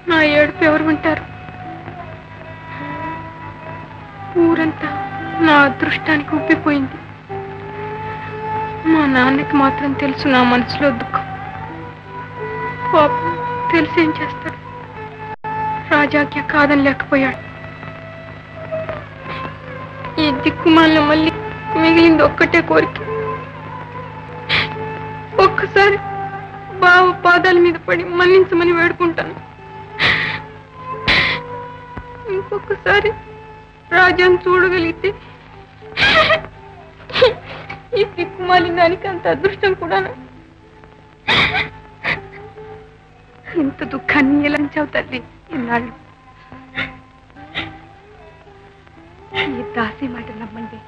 నా ఏడుపు ఎవరు వింటారు? ఊరంతా నా అదృష్టానికి ఉబ్బిపోయింది. మా నాన్నకి మాత్రం తెలుసు నా మనసులో దుఃఖం. పాపం తెలిసేం చేస్తాడు? రాజాజ్ఞ కాదని లేకపోయాడు. ఈ దిక్కుమాలిన మళ్ళీ మిగిలింది ఒక్కటే కోరిక. ఒక్కసారి బావ పాదాల మీద పడి మన్నించమని వేడుకుంటాను. ఇంకొకసారి రాజాను చూడగలిగితే ఈ దిక్కుమాలిన దానికి అంత అదృష్టం కూడా. ఇంత దుఃఖాన్ని ఎలా అంచావు తల్లి ఇన్నాళ్ళు? ఈ దాసి మాట నమ్మండి.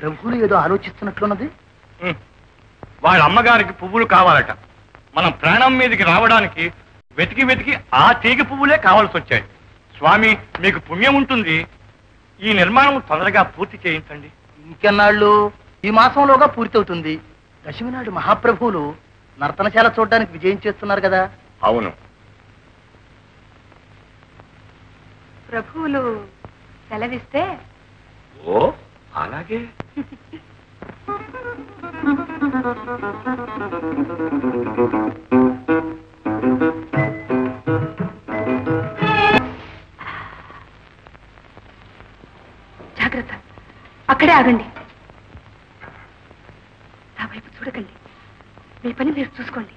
ప్రభువులు ఏదో ఆలోచిస్తున్నట్లున్నది. వాళ్ళ అమ్మగారికి పువ్వులు కావాలట. మనం ప్రాణం మీదకి రావడానికి వెతికి వెతికి ఆ తీగ పువ్వులే కావాల్సి వచ్చాయి. స్వామి, మీకు పుణ్యం ఉంటుంది. ఈ నిర్మాణం తొందరగా పూర్తి చేయించండి. ఇంకెన్నాళ్ళు? ఈ మాసంలోగా పూర్తవుతుంది. దశమి నాడు మహాప్రభువులు నర్తనశాల చూడడానికి విజయం చేస్తున్నారు కదా. అవును. ప్రభువులు సెలవిస్తే? ఓ అలాగే. జాగ్రత్త, అక్కడే ఆగండి. నా వైపు చూడకండి. మీ పని మీరు చూసుకోండి.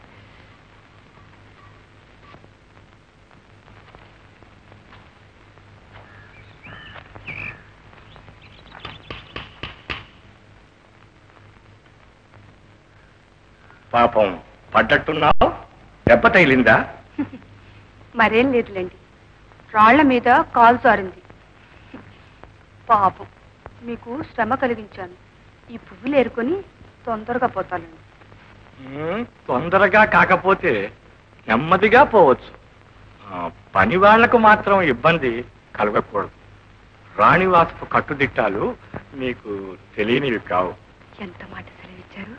పాపం పడ్డట్టున్నావు. దెబ్బ తగిలిందా? మరేం లేదులేండి, రాళ్ల మీద కాలు జారింది. పాపం మీకు శ్రమ కలిగించాను. ఈ పువ్వులు ఏరుకొని తొందరగా పోతానండి. తొందరగా కాకపోతే నెమ్మదిగా పోవచ్చు. పని వాళ్లకు మాత్రం ఇబ్బంది కలగకూడదు. రాణివాసపు కట్టుదిట్టాలు మీకు తెలియనివి కావు. ఎంత మాట సెలవిచ్చారు?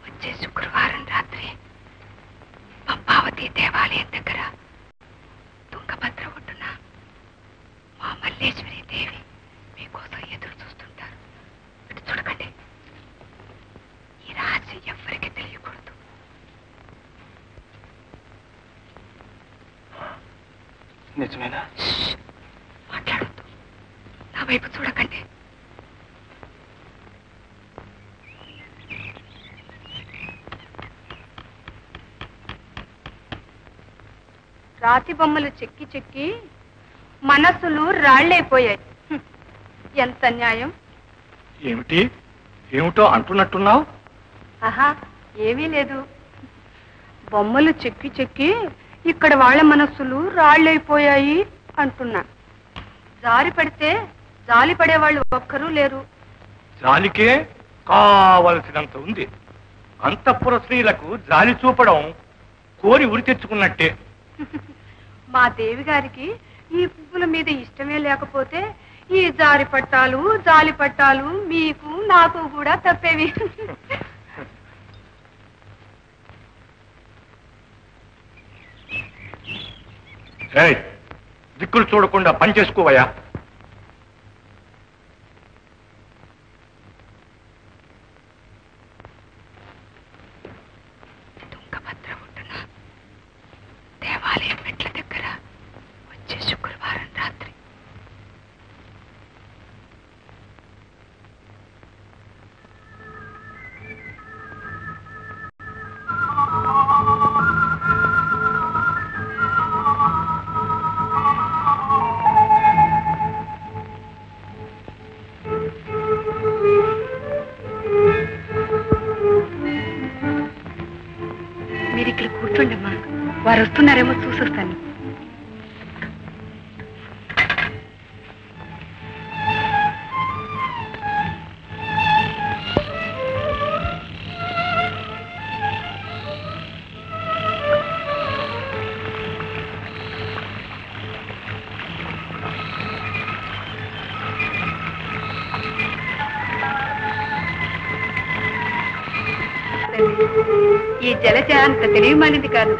వచ్చే శుక్రవారం రాత్రి పంపావతి దేవాలయం దగ్గర తుంగభద్ర ఒడ్డున మా మల్లేశ్వరి దేవి మీకోసం ఎదురు చూస్తుంటారు. ఇటు చూడకండి. ఈ రహస్యం ఎవ్వరికి తెలియకూడదు. నిజమేనా? మాట్లాడద్దు. నా వైపు చూడకండి. రాతి బొమ్మలు చెక్కి చెక్కి మనస్సులు రాళ్లైపోయాయి. ఎంత న్యాయం! ఏమిటి? ఏమిటో అంటున్నట్టున్నావు? ఆహా, ఏమీ లేదు. బొమ్మలు చెక్కి చెక్కి ఇక్కడ వాళ్ళ మనస్సులు రాళ్లైపోయాయి అంటున్నా. జారి పడితే జాలి పడేవాళ్ళు ఒక్కరూ లేరు. జాలికే కావలసినంత ఉంది. అంతఃపుర స్త్రీలకు జాలి చూపడం కోరి ఉరి తెచ్చుకున్నట్టే. మా దేవి గారికి ఈ పువ్వుల మీద ఇష్టమే లేకపోతే ఈ జారి పట్టాలు జాలి పట్టాలు మీకు నాకు కూడా తప్పేవి. దిక్కులు చూడకుండా పని చేసుకోవయ్యా. తుంగభద్ర ఒడ్డున దేవాలయం మెట్ల దగ్గర వచ్చే శుక్రవారం రాత్రి. మీరు ఇక్కడ కూర్చోండి అమ్మా. వారు వస్తున్నారేమో చూసొస్తాను. ఈ జలజ అంత తెలియమానిది కాదు.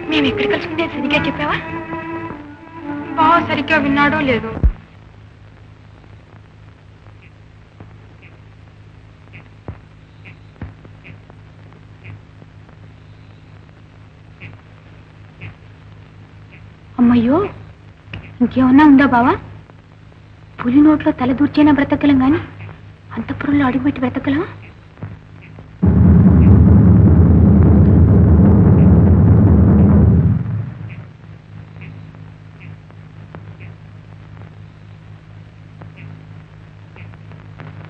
మేము ఎక్కడ కలుసుకుంటే సరిగ్గా చెప్పావా? బాగా సరిగ్గా విన్నాడో లేదో. అమ్మయ్యో, ఇంకేమన్నా ఉందా బావా? పులి నోట్లో తల దూర్చైనా బ్రతకలం గాని అంతఃపురంలో అడుగుపెట్టి బ్రతకలా?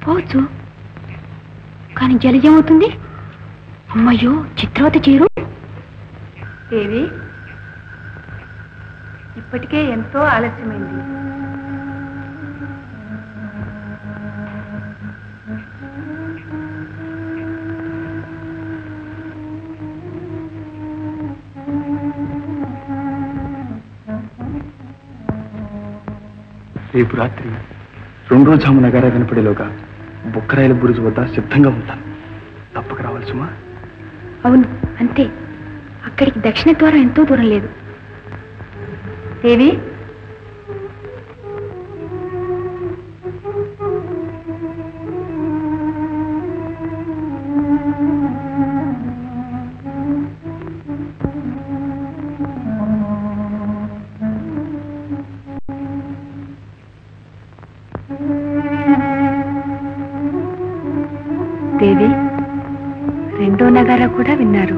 పోవచ్చు, కానీ జలజేమవుతుంది? అమ్మయ్యో, చిత్రవత చేరు. దేవి, ఇప్పటికే ఎంతో ఆలస్యమైంది. రేపు రాత్రి 2 జాము నగారా వినపడేలోగా బుక్కరాయల బురుజు వద్ద సిద్ధంగా ఉంటాను. తప్పక రావాలి సుమా. అవును, అంతే. అక్కడికి దక్షిణ ద్వారం ఎంతో దూరం లేదు. దేవి, దేవి, 2వ నగారా కూడా విన్నారు.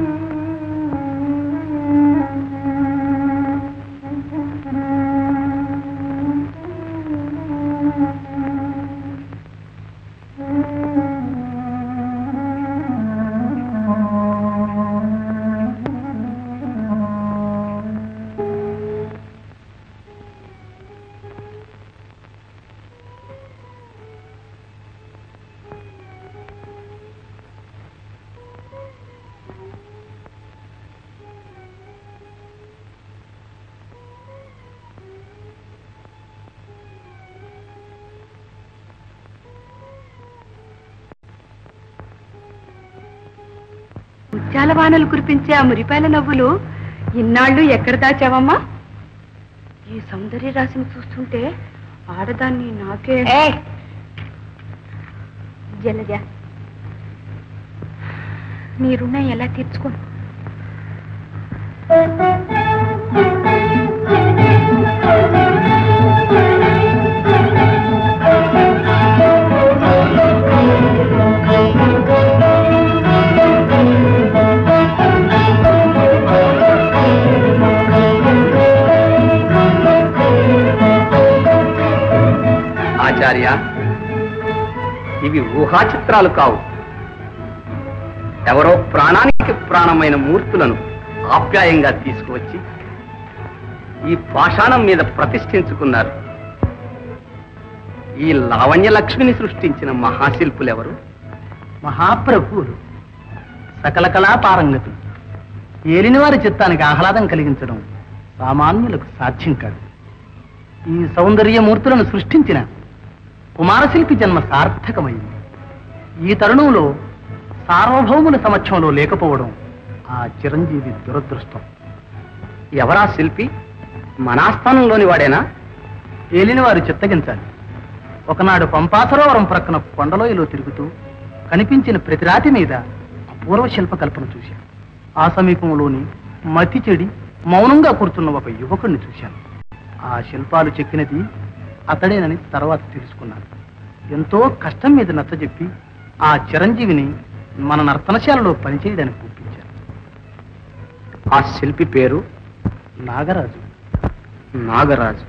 ముత్యాల వానలు కురిపించే ఆ మురిపాయల నవ్వులు ఇన్నాళ్ళు ఎక్కడ దాచావమ్మా? ఈ సౌందర్య రాశిని చూస్తుంటే ఆడదాన్ని నాకే. జలజ, నీ రుణం ఎలా తీర్చుకోను? ఆచార్య, ఇవి ఊహా చిత్రాలు కావు. ఎవరో ప్రాణానికి ప్రాణమైన మూర్తులను ఆప్యాయంగా తీసుకువచ్చి ఈ పాషాణం మీద ప్రతిష్ఠించుకున్నారు. ఈ లావణ్య లక్ష్మిని సృష్టించిన మహాశిల్పులెవరు? మహాప్రభువులు, సకల కళా పారంగతులు. ఏలిన వారి చిత్తానికి ఆహ్లాదం కలిగించడం సామాన్యులకు సాధ్యం కాదు. ఈ సౌందర్య మూర్తులను సృష్టించిన కుమారశిల్పి జన్మ సార్థకమైంది. ఈ తరుణంలో సార్వభౌముల సమక్షంలో లేకపోవడం ఆ చిరంజీవి దురదృష్టం. ఎవరా శిల్పి? మనాస్థానంలోని వాడేనా? ఏలిన వారు చిత్తగించాలి. ఒకనాడు పంపాసరోవరం ప్రక్కన కొండలోయలో తిరుగుతూ కనిపించిన ప్రతి రాతి మీద అపూర్వ శిల్పకల్పన చూశాను. ఆ సమీపంలోని మతి చెడి మౌనంగా కూర్చున్న ఒక యువకుడిని చూశాను. ఆ శిల్పాలు చెక్కినది అతడేనని తర్వాత తెలుసుకున్నాను. ఎంతో కష్టం మీద నచ్చజెప్పి ఆ చిరంజీవిని మన నర్తనశాలలో పనిచేయడానికి ఒప్పించాను. ఆ శిల్పి పేరు నాగరాజు. నాగరాజు